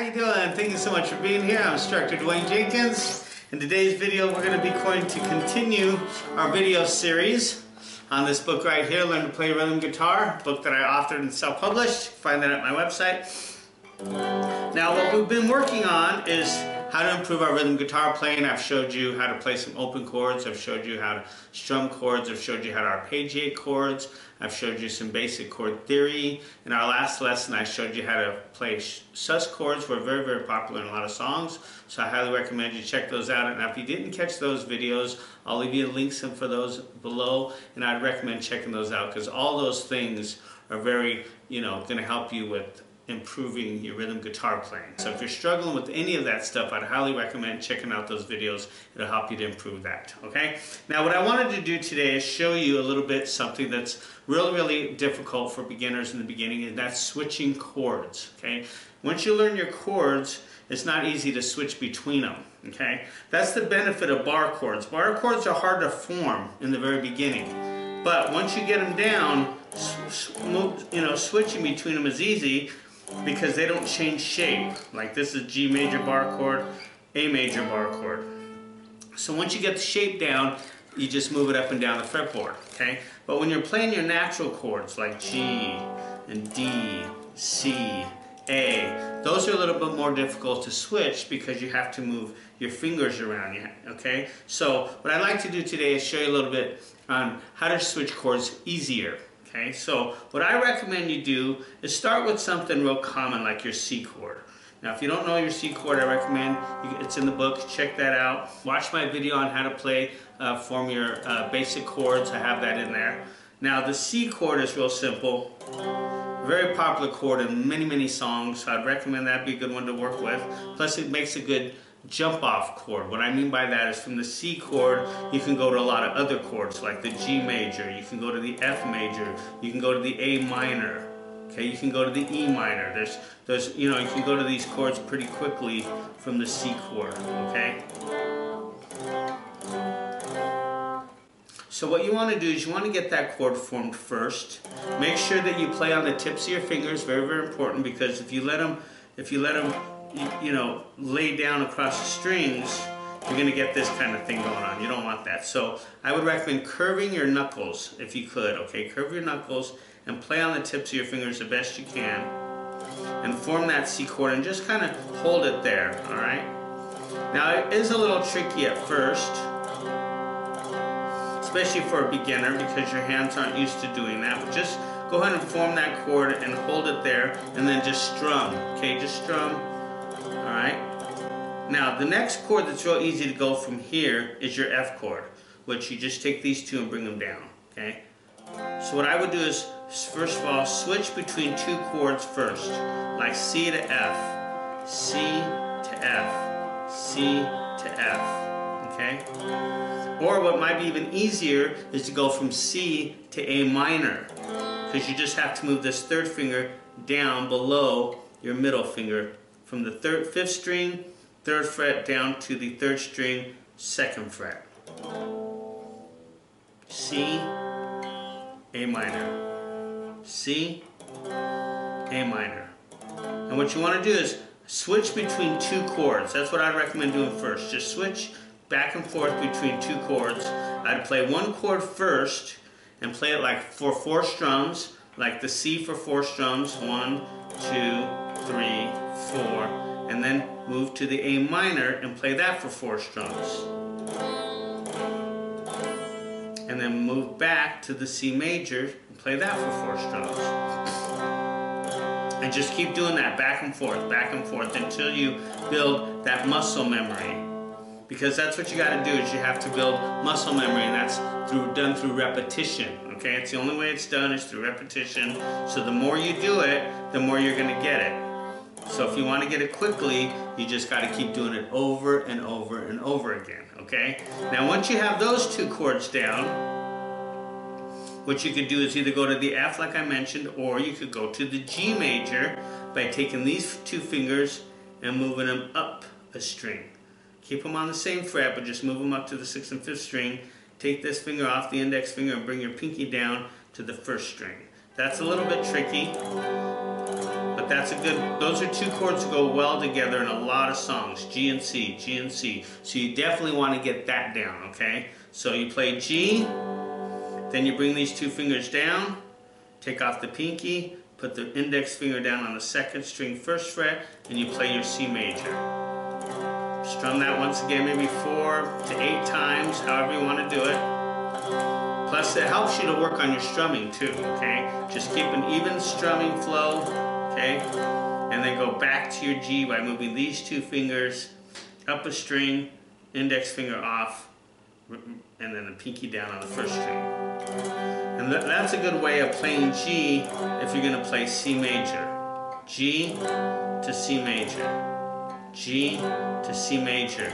you doing? Thank you so much for being here. I'm instructor Dwayne Jenkins. In today's video, we're going to continue our video series on this book right here, Learn to Play Rhythm Guitar, a book that I authored and self-published. Find that at my website. Now, what we've been working on is how to improve our rhythm guitar playing. I've showed you how to play some open chords. I've showed you how to strum chords. I've showed you how to arpeggiate chords. I've showed you some basic chord theory. In our last lesson, I showed you how to play sus chords. We're very, very popular in a lot of songs, so I highly recommend you check those out. And if you didn't catch those videos, I'll leave you links for those below, and I'd recommend checking those out because all those things are very, going to help you with improving your rhythm guitar playing. So if you're struggling with any of that stuff, I'd highly recommend checking out those videos. It'll help you to improve that, okay? Now what I wanted to do today is show you a little bit something that's really difficult for beginners in the beginning, and that's switching chords, okay? Once you learn your chords, it's not easy to switch between them, okay? That's the benefit of bar chords. Bar chords are hard to form in the very beginning, but once you get them down, switching between them is easy, because they don't change shape. Like this is G major bar chord, A major bar chord. So once you get the shape down, you just move it up and down the fretboard, okay? But when you're playing your natural chords like G and D, C, A, those are a little bit more difficult to switch because you have to move your fingers around, okay? So what I'd like to do today is show you a little bit on how to switch chords easier. Okay, so what I recommend you do is start with something real common like your C chord. Now if you don't know your C chord, I recommend, it's in the book, check that out. Watch my video on how to play, form your basic chords, I have that in there. Now the C chord is real simple, very popular chord in many songs, so I'd recommend that be a good one to work with. Plus it makes a good jump off chord. What I mean by that is from the C chord you can go to a lot of other chords like the G major, you can go to the F major, you can go to the A minor, okay, you can go to the E minor. There's you can go to these chords pretty quickly from the C chord, okay? So what you want to do is you want to get that chord formed first. Make sure that you play on the tips of your fingers, very important, because if you let them lay down across the strings, you're going to get this kind of thing going on. You don't want that. So I would recommend curving your knuckles if you could, okay? Curve your knuckles and play on the tips of your fingers the best you can and form that C chord and just kind of hold it there, all right? Now it is a little tricky at first, especially for a beginner because your hands aren't used to doing that, but just go ahead and form that chord and hold it there and then just strum, okay? Just strum. Alright, now the next chord that's real easy to go from here is your F chord, which you just take these two and bring them down, okay? So what I would do is, first of all, switch between two chords first, like C to F, C to F, C to F, okay? Or what might be even easier is to go from C to A minor, because you just have to move this third finger down below your middle finger, from the fifth string, 3rd fret down to the 3rd string, 2nd fret. C, A minor. C, A minor. And what you want to do is switch between two chords. That's what I'd recommend doing first. Just switch back and forth between two chords. I'd play one chord first and play it like for 4 strums, like the C for 4 strums, 1, 2, 3, 4, and then move to the A minor and play that for 4 strums. And then move back to the C major and play that for 4 strums. And just keep doing that back and forth until you build that muscle memory. Because that's what you got to do, is you have to build muscle memory, and that's done through repetition. Okay, it's the only way it's done is through repetition. So the more you do it, the more you're going to get it. So if you want to get it quickly, you just got to keep doing it over and over and over again, okay? Now once you have those two chords down, what you could do is either go to the F like I mentioned, or you could go to the G major by taking these two fingers and moving them up a string. Keep them on the same fret, but just move them up to the 6th and 5th string. Take this finger off the index finger and bring your pinky down to the 1st string. That's a little bit tricky, but but that's a good, those are two chords that go well together in a lot of songs, G and C, G and C. So you definitely want to get that down, okay? So you play G, then you bring these two fingers down, take off the pinky, put the index finger down on the second string first fret, and you play your C major. Strum that once again, maybe 4 to 8 times, however you want to do it. Plus, it helps you to work on your strumming too, okay? Just keep an even strumming flow, okay? And then go back to your G by moving these two fingers up a string, index finger off, and then the pinky down on the first string. And that's a good way of playing G if you're going to play C major. G to C major. G to C major.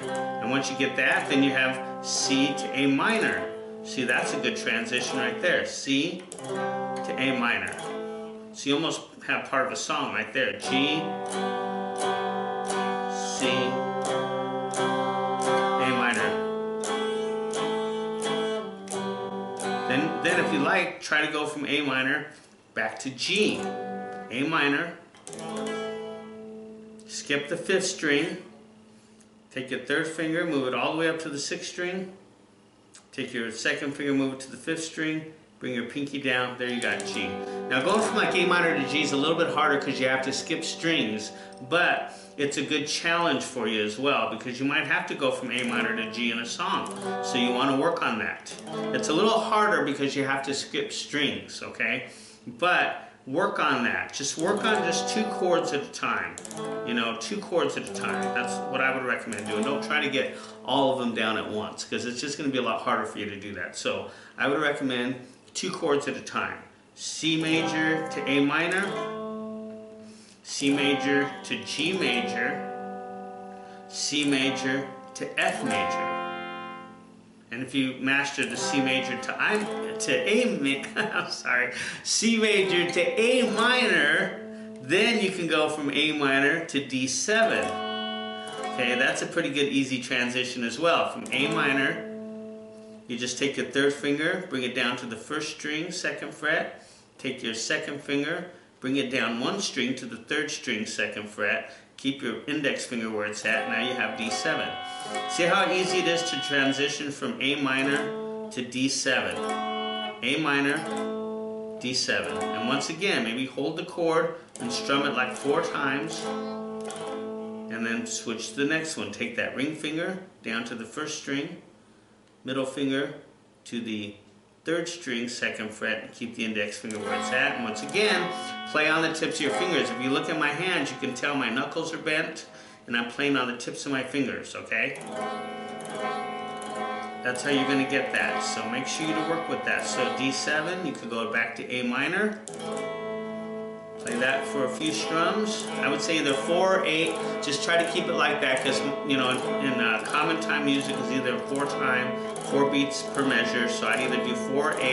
And once you get that, then you have C to A minor. See, that's a good transition right there. C to A minor. So you almost have part of a song right there. G, C, A minor. Then if you like, try to go from A minor back to G. A minor. Skip the 5th string. Take your 3rd finger, move it all the way up to the 6th string. Take your 2nd finger, move it to the 5th string, bring your pinky down, there you got G. Now going from like A minor to G is a little bit harder because you have to skip strings, but it's a good challenge for you as well because you might have to go from A minor to G in a song. So you want to work on that. It's a little harder because you have to skip strings, okay? But work on that. Just work on just 2 chords at a time. You know, 2 chords at a time. That's what I would recommend doing. Don't try to get all of them down at once because it's just going to be a lot harder for you to do that. So I would recommend 2 chords at a time. C major to A minor, C major to G major, C major to F major. And if you master the C major C major to A minor, then you can go from A minor to D7. Okay, that's a pretty good easy transition as well. From A minor, you just take your 3rd finger, bring it down to the 1st string, 2nd fret. Take your 2nd finger, bring it down 1 string to the 3rd string, 2nd fret. Keep your index finger where it's at. Now you have D7. See how easy it is to transition from A minor to D7. A minor, D7. And once again, maybe hold the chord and strum it like 4 times. And then switch to the next one. Take that ring finger down to the 1st string, middle finger to the 3rd string, 2nd fret, and keep the index finger where it's at. And once again, play on the tips of your fingers. If you look at my hands, you can tell my knuckles are bent, and I'm playing on the tips of my fingers, okay? That's how you're going to get that. So make sure you work with that. So D7, you could go back to A minor. Play that for a few strums. I would say either 4 or 8. Just try to keep it like that because, you know, in common time music is either 4 time, 4 beats per measure. So I'd either do 4 or 8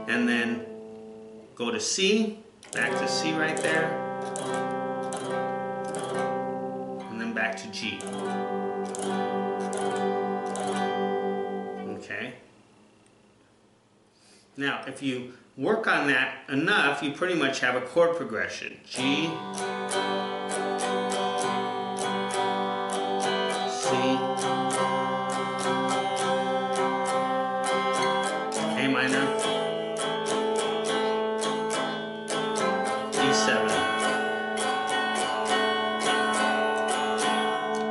and then go to C, back to C right there, and then back to G. Okay. Now, if you work on that enough, you pretty much have a chord progression. G, C, A minor, D7.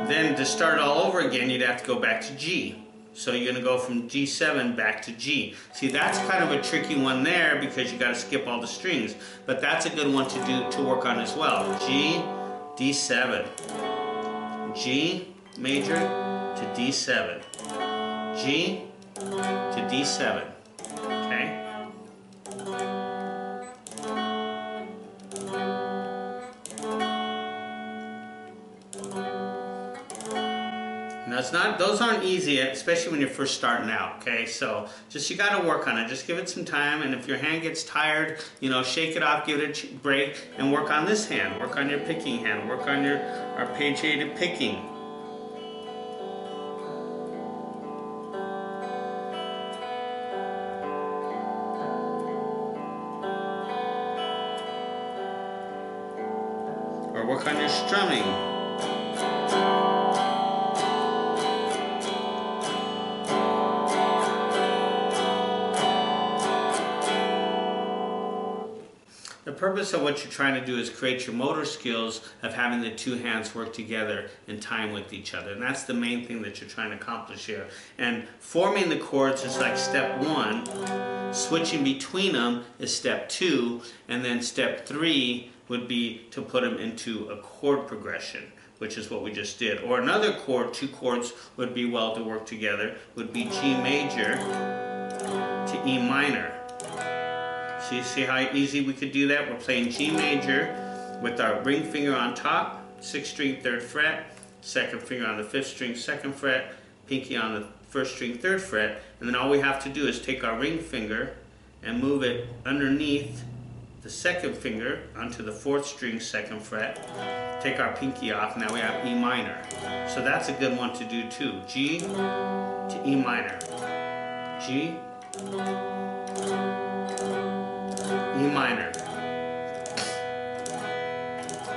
Then to start all over again, you'd have to go back to G. So you're going to go from G7 back to G. See, that's kind of a tricky one there because you got to skip all the strings. But that's a good one to work on as well. G, D7. G major to D7. G to D7. Okay? Now it's not; those aren't easy, especially when you're first starting out. Okay, so just you got to work on it. Just give it some time, and if your hand gets tired, you know, shake it off, give it a break, and work on this hand. Work on your picking hand. Work on your arpeggiated picking. purpose of what you're trying to do is create your motor skills of having the two hands work together in time with each other. And that's the main thing that you're trying to accomplish here. And forming the chords is like step 1. Switching between them is step 2. And then step 3 would be to put them into a chord progression, which is what we just did. Or another chord, 2 chords would be well to work together, would be G major to E minor. See how easy we could do that? We're playing G major with our ring finger on top, 6th string, 3rd fret, 2nd finger on the 5th string, 2nd fret, pinky on the 1st string, 3rd fret, and then all we have to do is take our ring finger and move it underneath the 2nd finger onto the 4th string, 2nd fret, take our pinky off, now we have E minor. So that's a good one to do too. G to E minor. G, E minor.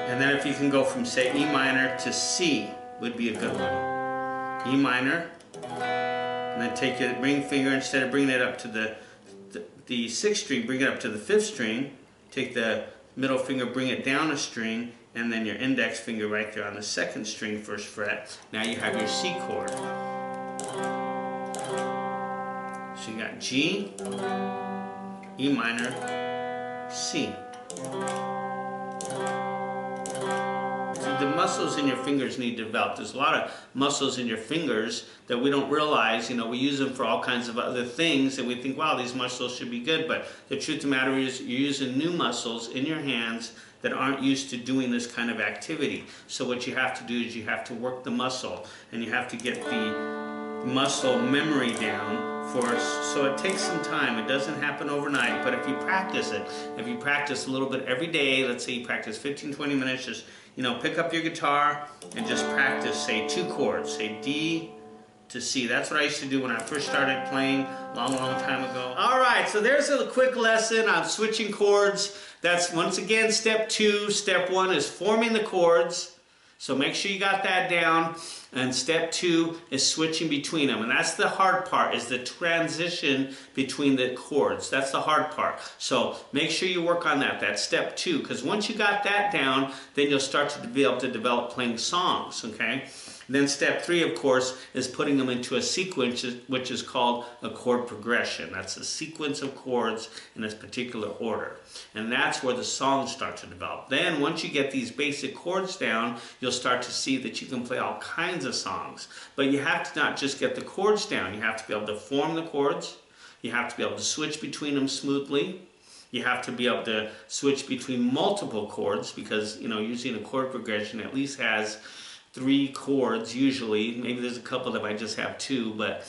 And then if you can go from, say, E minor to C would be a good one. E minor, and then take your ring finger, instead of bringing it up to the 6th string, bring it up to the 5th string, take the middle finger, bring it down a string, and then your index finger right there on the 2nd string, 1st fret. Now you have your C chord. So you got G, E minor, C. The muscles in your fingers need to develop. There's a lot of muscles in your fingers that we don't realize. You know, we use them for all kinds of other things, and we think, wow, these muscles should be good. But the truth of the matter is, you're using new muscles in your hands that aren't used to doing this kind of activity. So what you have to do is you have to work the muscle, and you have to get the muscle memory down so it takes some time. It doesn't happen overnight, but if you practice it, if you practice a little bit every day, let's say you practice 15-20 minutes, just, you know, pick up your guitar and just practice, say 2 chords, say D to C. That's what I used to do when I first started playing a long time ago. Alright, so there's a quick lesson on switching chords. That's, once again, step 2. Step 1 is forming the chords. So make sure you got that down. And step 2 is switching between them. And that's the hard part, is the transition between the chords. That's the hard part. So make sure you work on that. That's step 2. Because once you got that down, then you'll start to be able to develop playing songs, okay? Then step 3, of course, is putting them into a sequence, which is called a chord progression. That's a sequence of chords in a particular order. And that's where the songs start to develop. Then once you get these basic chords down, you'll start to see that you can play all kinds of songs. But you have to not just get the chords down. You have to be able to form the chords. You have to be able to switch between them smoothly. You have to be able to switch between multiple chords, because, you know, using a chord progression at least has 3 chords usually. Maybe there's a couple that might just have 2, but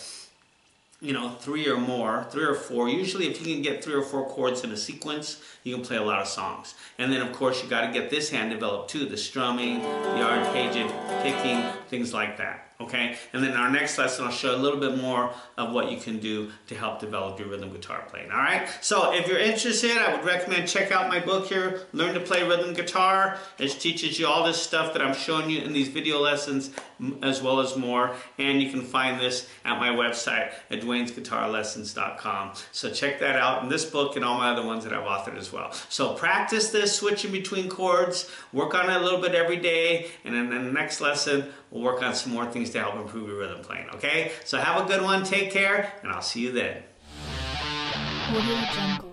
you know, 3 or more, 3 or 4. Usually if you can get 3 or 4 chords in a sequence, you can play a lot of songs. And then of course you got to get this hand developed too, the strumming, the arpeggio, picking, things like that. Okay? And then in our next lesson, I'll show a little bit more of what you can do to help develop your rhythm guitar playing. Alright? So if you're interested, I would recommend check out my book here, Learn to Play Rhythm Guitar. It teaches you all this stuff that I'm showing you in these video lessons, as well as more. And you can find this at my website at dwaynesguitarlessons.com. So check that out in this book and all my other ones that I've authored as well. So practice this, switching between chords, work on it a little bit every day, and then in the next lesson, we'll work on some more things to help improve your rhythm playing, okay? So have a good one, take care, and I'll see you then. Audio Jungle.